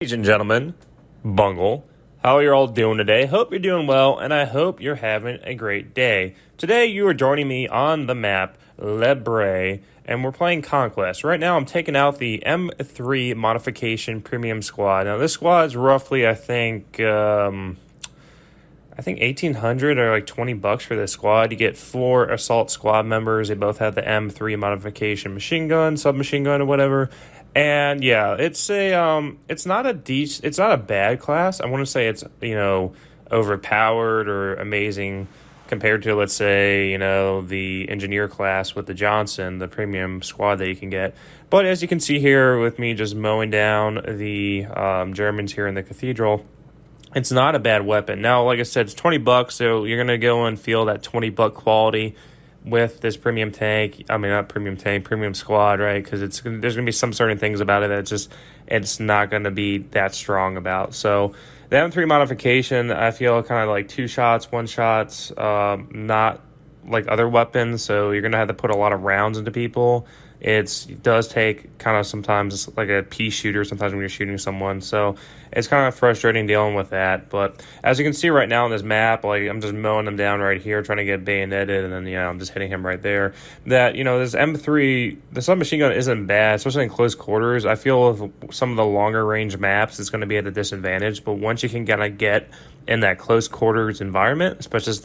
Ladies and gentlemen, Bungle, how are you all doing today? Hope you're doing well, and I hope you're having a great day. Today, you are joining me on the map, Le Bray, and we're playing Conquest. Right now, I'm taking out the M3 Modification Premium Squad. Now, this squad is roughly, I think 1,800 or like $20 for this squad. You get 4 assault squad members. They both have the M3 Modification machine gun, submachine gun, or whatever. And yeah, it's not a bad class. I want to say it's, overpowered or amazing compared to, let's say, the engineer class with the Johnson, the premium squad that you can get. But as you can see here with me just mowing down the Germans here in the cathedral, it's not a bad weapon. Now, like I said, it's $20, so you're gonna go and feel that $20 quality with this premium tank. I mean, not premium tank, premium squad, right? Because there's gonna be some certain things about it that it's not gonna be that strong about. So the M3 modification, I feel kind of like 2 shots, 1 shots, not like other weapons. So you're gonna have to put a lot of rounds into people. It does take kind of sometimes like a pea shooter sometimes when you're shooting someone. So it's kind of frustrating dealing with that. But as you can see right now on this map, like I'm just mowing them down right here, trying to get bayoneted, and then, I'm just hitting him right there. That, this M3, the submachine gun isn't bad, especially in close quarters. I feel with some of the longer range maps, it's going to be at a disadvantage. But once you can kind of get in that close quarters environment, such as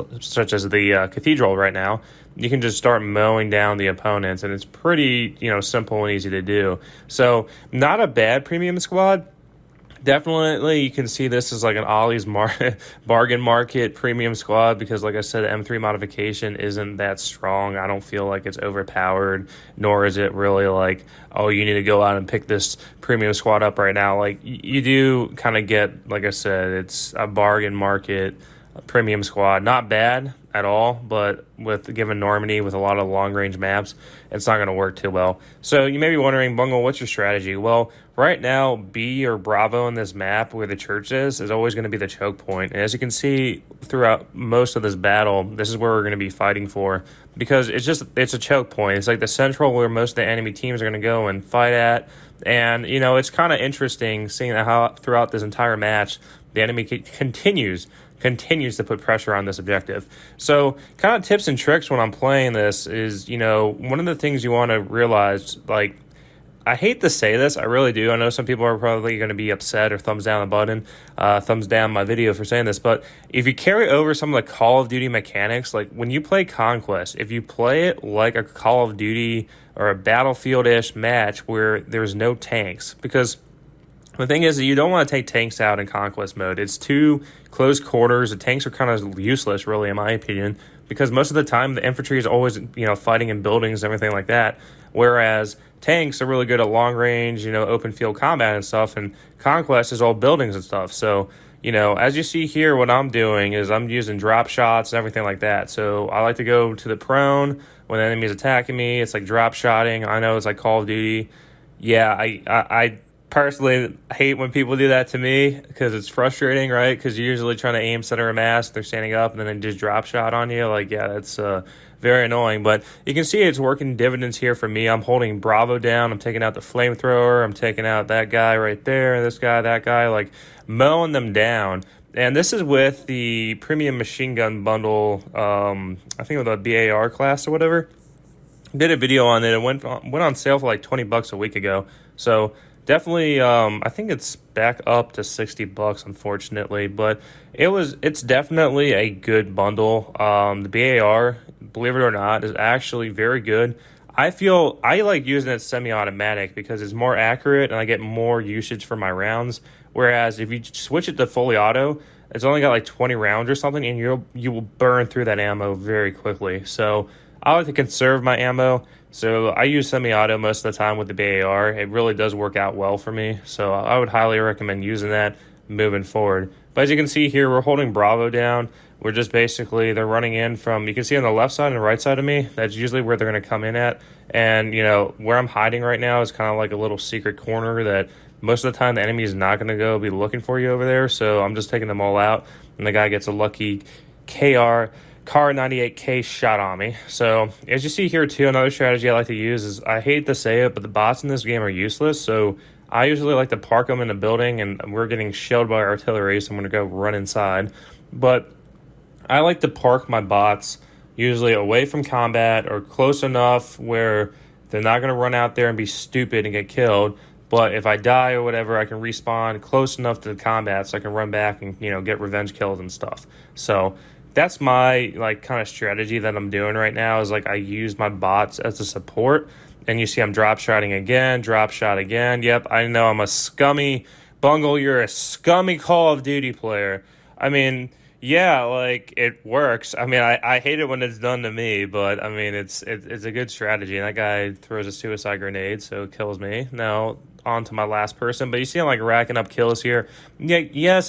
the cathedral right now, you can just start mowing down the opponents, and it's pretty, simple and easy to do. So not a bad premium squad. Definitely, you can see this as like an Ollie's bargain market premium squad because, like I said, the M3 modification isn't that strong. I don't feel like it's overpowered, nor is it really like, oh, you need to go out and pick this premium squad up right now. Like, you do kind of get, like I said, it's a bargain market premium squad. Not bad at all, but given Normandy with a lot of long-range maps, it's not going to work too well. So you may be wondering, Bungle, what's your strategy? Well, right now, B or Bravo in this map where the church is always going to be the choke point. And as you can see throughout most of this battle, this is where we're going to be fighting for because it's a choke point. It's like the central where most of the enemy teams are going to go and fight at. And, it's kind of interesting seeing how throughout this entire match, the enemy continues to put pressure on this objective. So kind of tips and tricks when I'm playing this is, one of the things you want to realize, like, I hate to say this, I really do. I know some people are probably going to be upset or thumbs down the button, thumbs down my video for saying this, but if you carry over some of the Call of Duty mechanics, like when you play Conquest, if you play it like a Call of Duty or a Battlefield-ish match where there's no tanks, because the thing is that you don't want to take tanks out in Conquest mode. It's too close quarters. The tanks are kind of useless, really, in my opinion, because most of the time the infantry is always, fighting in buildings and everything like that, whereas tanks are really good at long range, open field combat and stuff, and Conquest is all buildings and stuff. So, as you see here, what I'm doing is I'm using drop shots and everything like that. So I like to go to the prone when the enemy is attacking me. It's like drop shotting. I know it's like Call of Duty. Yeah, I personally hate when people do that to me because it's frustrating, right? Because you're usually trying to aim center of mass, they're standing up, and then they just drop shot on you. Like, yeah, that's very annoying. But you can see it's working dividends here for me. I'm holding Bravo down. I'm taking out the flamethrower. I'm taking out that guy right there, this guy, that guy, like mowing them down. And this is with the premium machine gun bundle, I think with the BAR class or whatever. Did a video on it. It went on sale for like $20 a week ago. So definitely, I think it's back up to $60, unfortunately, but it's definitely a good bundle. The BAR, believe it or not, is actually very good. I like using it semi-automatic because it's more accurate and I get more usage for my rounds. Whereas if you switch it to fully auto, it's only got like 20 rounds or something, and you will burn through that ammo very quickly. So I like to conserve my ammo. So I use semi-auto most of the time with the BAR. It really does work out well for me. So I would highly recommend using that moving forward. But as you can see here, we're holding Bravo down. We're just basically, they're running in from, you can see on the left side and the right side of me, that's usually where they're going to come in at. And, where I'm hiding right now is kind of like a little secret corner that most of the time the enemy is not going to go be looking for you over there. So I'm just taking them all out. And the guy gets a lucky Car 98K shot on me. So as you see here too, another strategy I like to use is, I hate to say it, but the bots in this game are useless. So I usually like to park them in a building, and we're getting shelled by artillery, so I'm going to go run inside. But I like to park my bots usually away from combat or close enough where they're not going to run out there and be stupid and get killed. But if I die or whatever, I can respawn close enough to the combat so I can run back and get revenge kills and stuff. So that's my like kind of strategy that I'm doing right now. Is like I use my bots as a support, and you see I'm drop shotting again, drop shot again. Yep, I know I'm a scummy Bungle. You're a scummy Call of Duty player. I mean, yeah, like it works. I mean, I hate it when it's done to me, but I mean, it's a good strategy. And that guy throws a suicide grenade, so it kills me. Now on to my last person, but you see I'm like racking up kills here. Yeah, yes,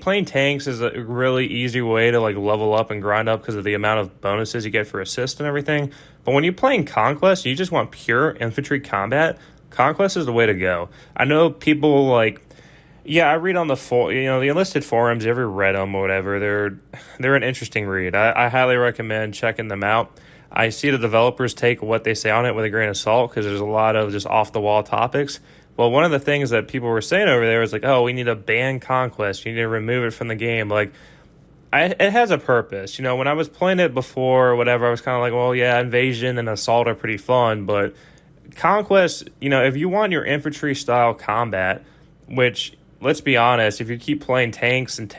playing tanks is a really easy way to like level up and grind up because of the amount of bonuses you get for assist and everything. But when you're playing Conquest, you just want pure infantry combat. Conquest is the way to go. I know people like. Yeah, I read on the Enlisted forums. Ever read them or whatever? They're an interesting read. I highly recommend checking them out. I see the developers take what they say on it with a grain of salt because there's a lot of just off the wall topics. Well, one of the things that people were saying over there was like, "Oh, we need to ban Conquest. You need to remove it from the game." Like, it has a purpose. When I was playing it before or whatever, I was kind of like, "Well, yeah, Invasion and Assault are pretty fun, but Conquest. If you want your infantry style combat, which let's be honest, if you keep playing tanks and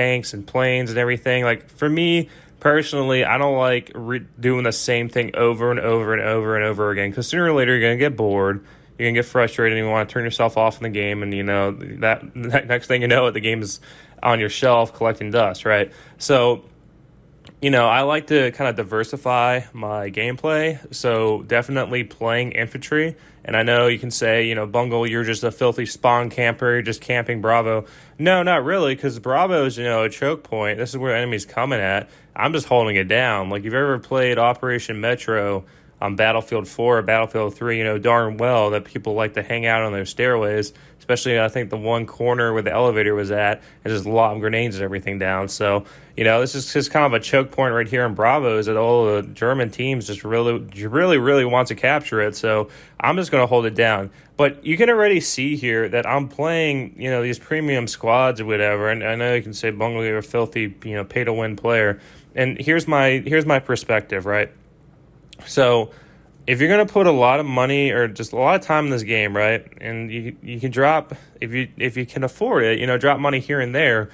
planes and everything, like for me personally, I don't like doing the same thing over and over and over and over again because sooner or later you're going to get bored, you're going to get frustrated, and you want to turn yourself off in the game, and that next thing you know, the game is on your shelf collecting dust, right? So I like to kind of diversify my gameplay, so definitely playing infantry. And I know you can say, Bungle, you're just a filthy spawn camper, you're just camping Bravo. No, not really, because Bravo is, a choke point. This is where enemies coming at. I'm just holding it down. Like, if you've ever played Operation Metro on Battlefield 4 or Battlefield 3, darn well that people like to hang out on their stairways, especially I think the one corner where the elevator was at, and just lob grenades and everything down. So, this is just kind of a choke point right here in Bravo, is that all the German teams just really, really, really want to capture it. So I'm just going to hold it down. But you can already see here that I'm playing, these premium squads or whatever. And I know you can say, Bungle, you're a filthy, pay-to-win player. And here's my perspective, right? So if you're going to put a lot of money or just a lot of time in this game, right, and you can drop, if you can afford it, drop money here and there,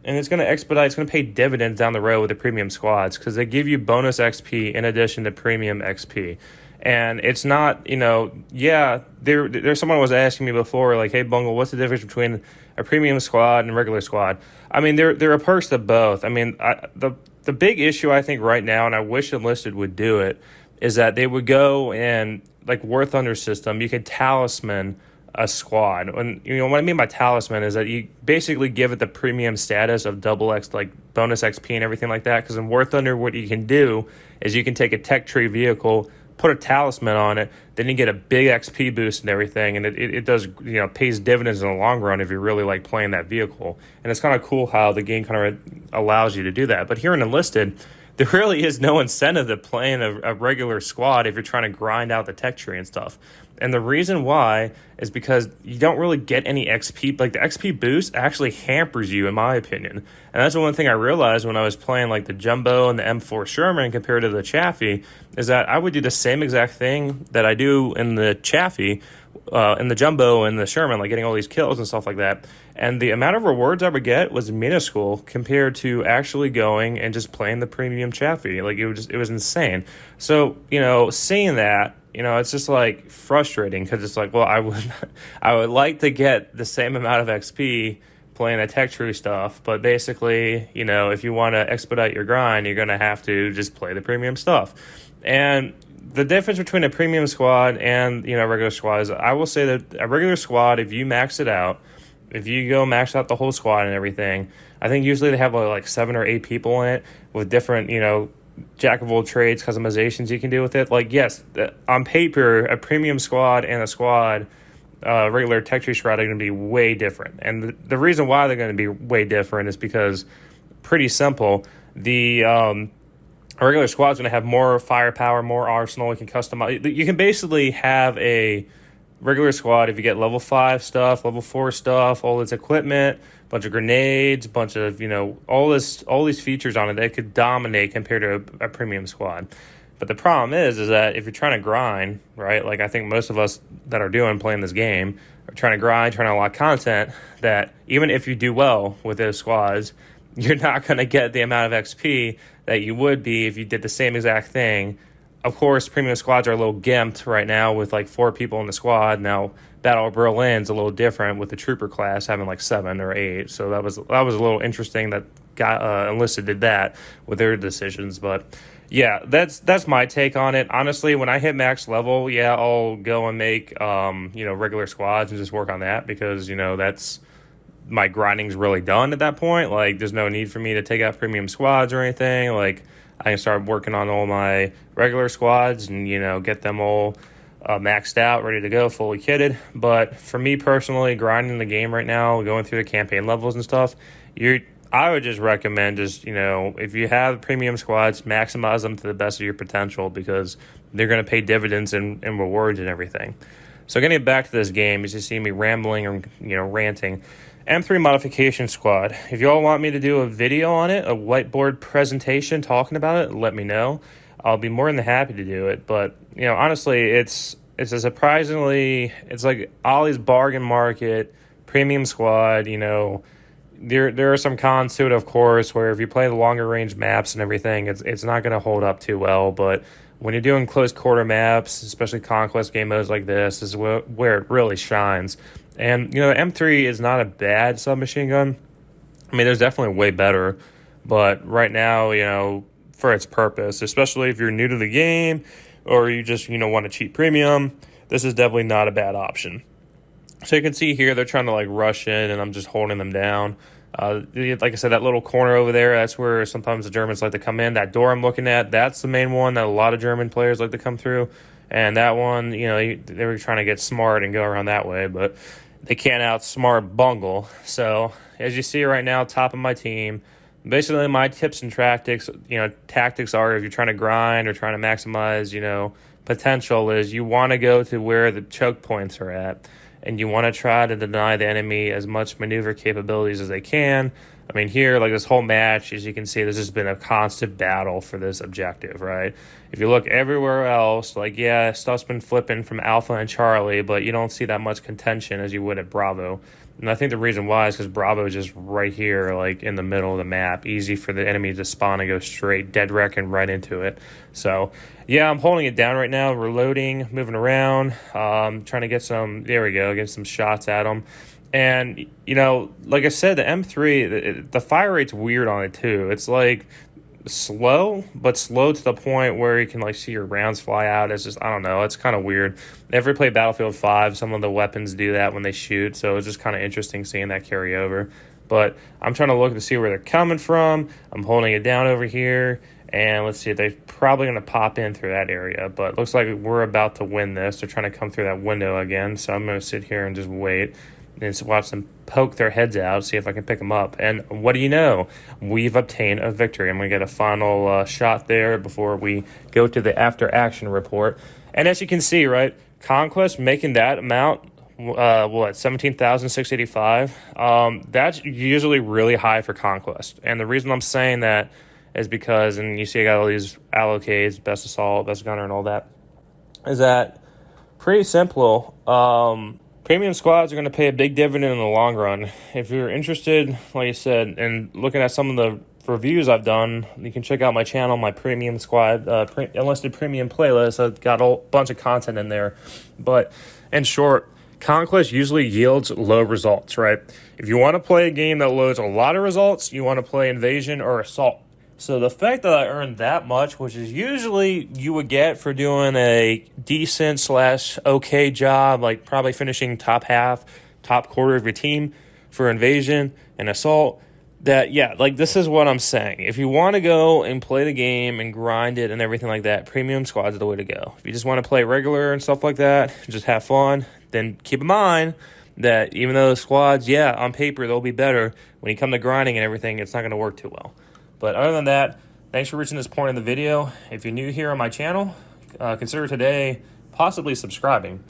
and it's going to expedite, it's going to pay dividends down the road with the premium squads because they give you bonus XP in addition to premium XP. And it's not, there's someone was asking me before, like, hey, Bungle, what's the difference between a premium squad and a regular squad? I mean, there are perks to both. I mean, the big issue I think right now, and I wish Enlisted would do it, is that they would go and, like, War Thunder system, you could talisman a squad. And, what I mean by talisman is that you basically give it the premium status of double X, like, bonus XP and everything like that. Because in War Thunder, what you can do is you can take a tech tree vehicle, put a talisman on it, then you get a big XP boost and everything, and it does, pays dividends in the long run if you're really, like, playing that vehicle. And it's kind of cool how the game kind of allows you to do that. But here in Enlisted, there really is no incentive to playing a regular squad if you're trying to grind out the tech tree and stuff. And the reason why is because you don't really get any XP. Like, the XP boost actually hampers you, in my opinion. And that's the one thing I realized when I was playing, like, the Jumbo and the M4 Sherman compared to the Chaffee, is that I would do the same exact thing that I do in the Chaffee, in the Jumbo and the Sherman, like getting all these kills and stuff like that. And the amount of rewards I would get was minuscule compared to actually going and just playing the premium Chaffee. Like, it was insane. So, seeing that, it's just like frustrating because it's like, well, I would like to get the same amount of XP playing the tech tree stuff, but basically, if you want to expedite your grind, you're going to have to just play the premium stuff. And the difference between a premium squad and, regular squad is, I will say that a regular squad, if you max it out, if you go max out the whole squad and everything, I think usually they have like 7 or 8 people in it with different, jack of all trades customizations you can do with it. Like, yes, on paper, a premium squad and a squad, regular tech tree squad are going to be way different. And the reason why they're going to be way different is because, pretty simple, the a regular squad's going to have more firepower, more arsenal. You can customize. You can basically have a regular squad, if you get level 5 stuff, level 4 stuff, all this equipment, bunch of grenades, bunch of, all these features on it, they could dominate compared to a premium squad. But the problem is that if you're trying to grind, right, like I think most of us that are playing this game are trying to grind, trying to unlock content, that even if you do well with those squads, you're not going to get the amount of XP that you would be if you did the same exact thing. Of course, premium squads are a little gimped right now with like 4 people in the squad. Now, Battle of Berlin's a little different with the trooper class having like 7 or 8. So that was a little interesting that Enlisted did that with their decisions. But yeah, that's my take on it. Honestly, when I hit max level, yeah, I'll go and make regular squads and just work on that because that's my grinding's really done at that point. Like, there's no need for me to take out premium squads or anything. Like, I can start working on all my regular squads and, get them all maxed out, ready to go, fully kitted. But for me personally, grinding the game right now, going through the campaign levels and stuff, I would just recommend if you have premium squads, maximize them to the best of your potential because they're going to pay dividends and rewards and everything. So getting back to this game, as you see me rambling or, ranting, M3 Modification Squad. If you all want me to do a video on it, a whiteboard presentation talking about it, let me know. I'll be more than happy to do it. But, honestly, it's a surprisingly, it's like Ollie's bargain market, premium squad, There are some cons to it, of course, where if you play the longer range maps and everything, it's not going to hold up too well. But when you're doing close quarter maps, especially Conquest game modes like this, is where it really shines. And, M3 is not a bad submachine gun. I mean, there's definitely way better. But right now, for its purpose, especially if you're new to the game or you just, want to cheat premium, this is definitely not a bad option. So you can see here, they're trying to, rush in, and I'm just holding them down. Like I said, that little corner over there, that's where sometimes the Germans like to come in. That door I'm looking at, that's the main one that a lot of German players like to come through. And that one, they were trying to get smart and go around that way, but they can't outsmart Bungle. So as you see right now, top of my team, basically my tips and tactics are if you're trying to grind or trying to maximize, potential is you want to go to where the choke points are at. And you want to try to deny the enemy as much maneuver capabilities as they can. I mean, here, this whole match, as you can see, there's just been a constant battle for this objective, right? If you look everywhere else, stuff's been flipping from Alpha and Charlie, but you don't see that much contention as you would at Bravo. And I think the reason why is because Bravo is just right here, in the middle of the map. Easy for the enemy to spawn and go straight, dead wrecking right into it. So, yeah, I'm holding it down right now, reloading, moving around, trying to get some, there we go, get some shots at them. And, like I said, the M3, the fire rate's weird on it too. It's slow, but slow to the point where you can see your rounds fly out. It's just, I don't know, it's kind of weird. Ever played Battlefield 5, some of the weapons do that when they shoot, so it's just kind of interesting seeing that carry over. But I'm trying to look to see where they're coming from. I'm holding it down over here, and let's see, they're probably going to pop in through that area, but looks like we're about to win this. They're trying to come through that window again, so I'm going to sit here and just wait and just watch them poke their heads out, see if I can pick them up. And what do you know? We've obtained a victory. I'm going to get a final shot there before we go to the after-action report. And as you can see, right, Conquest making that amount, 17,685. That's usually really high for Conquest. And the reason I'm saying that is because, and you see I got all these allocates, best assault, best gunner, and all that, is that pretty simple. Premium squads are going to pay a big dividend in the long run. If you're interested, like I said, in looking at some of the reviews I've done, you can check out my channel, my premium squad, Enlisted premium playlist. I've got a bunch of content in there. But in short, Conquest usually yields low results, right? If you want to play a game that loads a lot of results, you want to play Invasion or Assault. So the fact that I earned that much, which is usually you would get for doing a decent / okay job, probably finishing top half, top quarter of your team for Invasion and Assault, this is what I'm saying. If you want to go and play the game and grind it and everything like that, premium squads are the way to go. If you just want to play regular and stuff like that, just have fun, then keep in mind that even though the squads, on paper, they'll be better, when you come to grinding and everything, it's not going to work too well. But other than that, thanks for reaching this point in the video. If you're new here on my channel, consider today possibly subscribing.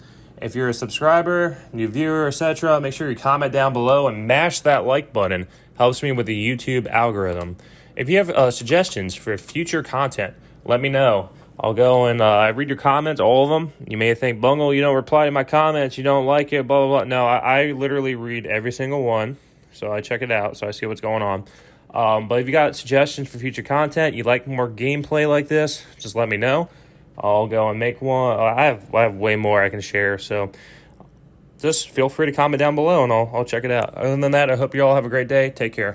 If you're a subscriber, new viewer, etc., make sure you comment down below and mash that like button. Helps me with the YouTube algorithm. If you have suggestions for future content, let me know. I'll go and I read your comments, all of them. You may think, Bungle, you don't reply to my comments, you don't like it, blah, blah, blah. No, I literally read every single one. So I check it out, so I see what's going on. But if you got suggestions for future content, you like more gameplay like this, just let me know. I'll go and make one. I have way more I can share, so just feel free to comment down below, and I'll check it out. Other than that, I hope you all have a great day. Take care.